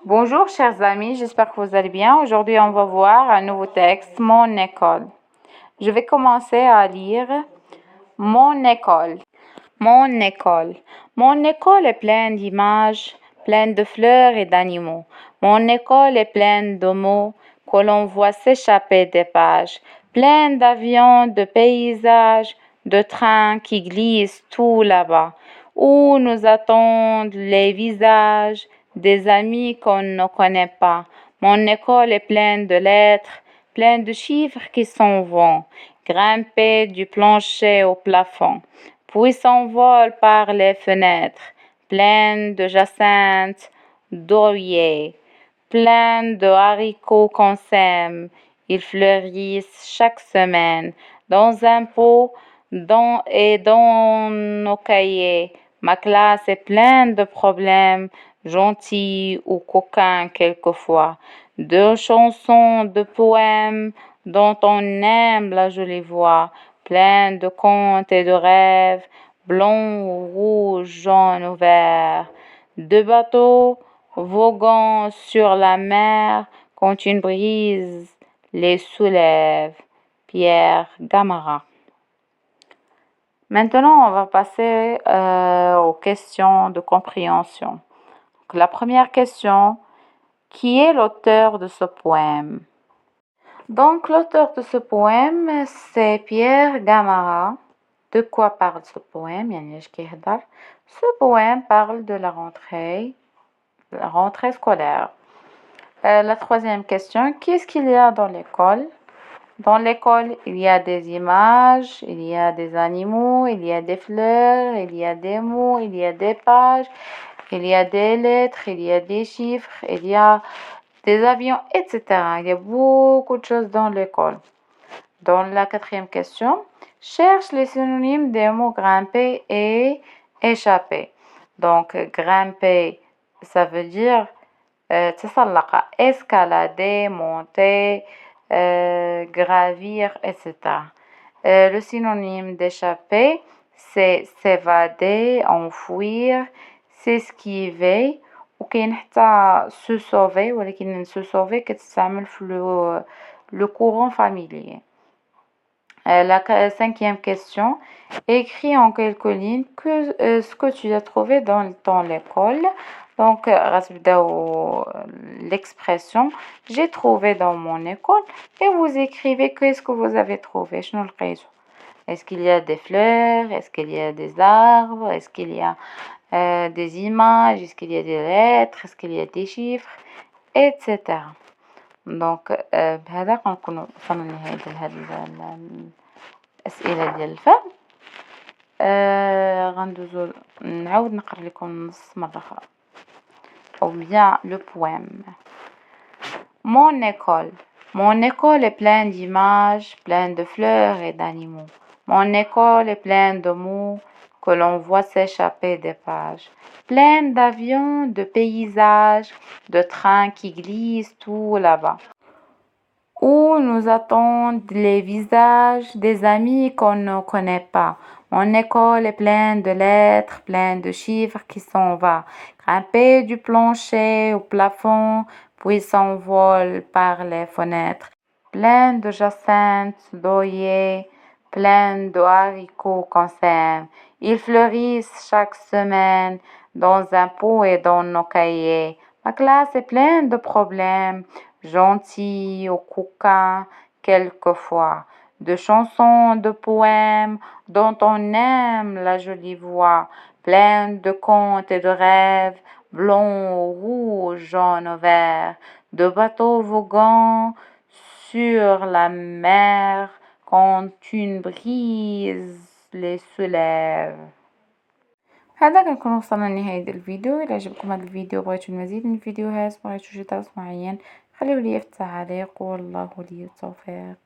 Bonjour chers amis, j'espère que vous allez bien. Aujourd'hui, on va voir un nouveau texte, Mon école. Je vais commencer à lire Mon école. Mon école. Mon école est pleine d'images, pleine de fleurs et d'animaux. Mon école est pleine de mots que l'on voit s'échapper des pages, pleine d'avions, de paysages, de trains qui glissent tout là-bas, où nous attendent les visages des amis qu'on ne connaît pas. Mon école est pleine de lettres, pleine de chiffres qui s'en vont, grimpés du plancher au plafond, puis s'envolent par les fenêtres, pleine de jacinthes, d'oreillers, pleine de haricots qu'on sème. Ils fleurissent chaque semaine dans un pot et dans nos cahiers. Ma classe est pleine de problèmes, gentils ou coquins quelquefois, de chansons, de poèmes dont on aime la jolie voix, pleine de contes et de rêves, blonds ou rouges, jaunes ou verts, de bateaux voguant sur la mer quand une brise les soulève. Pierre Gamarra. Maintenant, on va passer aux questions de compréhension. Donc, la première question, qui est l'auteur de ce poème? Donc, l'auteur de ce poème, c'est Pierre Gamarra. De quoi parle ce poème? Ce poème parle de la rentrée scolaire. La troisième question, qu'est-ce qu'il y a dans l'école? Dans l'école, il y a des images, il y a des animaux, il y a des fleurs, il y a des mots, il y a des pages, il y a des lettres, il y a des chiffres, il y a des avions, etc. Il y a beaucoup de choses dans l'école. Dans la quatrième question, cherche les synonymes des mots grimper et échapper. Donc, grimper, ça veut dire escalader, monter, gravir, etc. Le synonyme d'échapper, c'est s'évader, enfuir, s'esquiver, وكاين حتى se sauver ولكن se sauver كتستعمل في le courant familier. La cinquième question, écris en quelques lignes ce que tu as trouvé dans l'école. Donc, l'expression j'ai trouvé dans mon école et vous écrivez qu'est-ce que vous avez trouvé. Est-ce qu'il y a des fleurs? Est-ce qu'il y a des arbres? Est-ce qu'il y a des images? Est-ce qu'il y a des lettres? Est-ce qu'il y a des chiffres? Etc. Donc بهذا غنكونو وصلنا لنهاية هاد الأسئلة ديال الفهم. غندوزو نعاود نقرا لكم النص مرة أخرى ou bien le poème. Mon école. Mon école est pleine d'images, pleine de fleurs et d'animaux. Mon école est pleine de mots que l'on voit s'échapper des pages, pleine d'avions, de paysages, de trains qui glissent tout là-bas, où nous attendent les visages des amis qu'on ne connaît pas. Mon école est pleine de lettres, pleine de chiffres qui s'en vont, grimpés du plancher au plafond, puis s'envolent par les fenêtres, pleine de jacinthes, d'oreillers, pleine de haricots qu'on sème. Ils fleurissent chaque semaine dans un pot et dans nos cahiers. Ma classe est pleine de problèmes, gentils ou coquins quelquefois, de chansons, de poèmes dont on aime la jolie voix, pleine de contes et de rêves, blonds, rouges, jaunes ou verts, de bateaux voguant sur la mer quand une brise les soulève. هذا كنكون وصلنا لنهاية الفيديو. إذا عجبكم هذا الفيديو بغيتو المزيد من الفيديوهات بغيتو شي درس معين خليولي في التعاليق والله ولي التوفيق.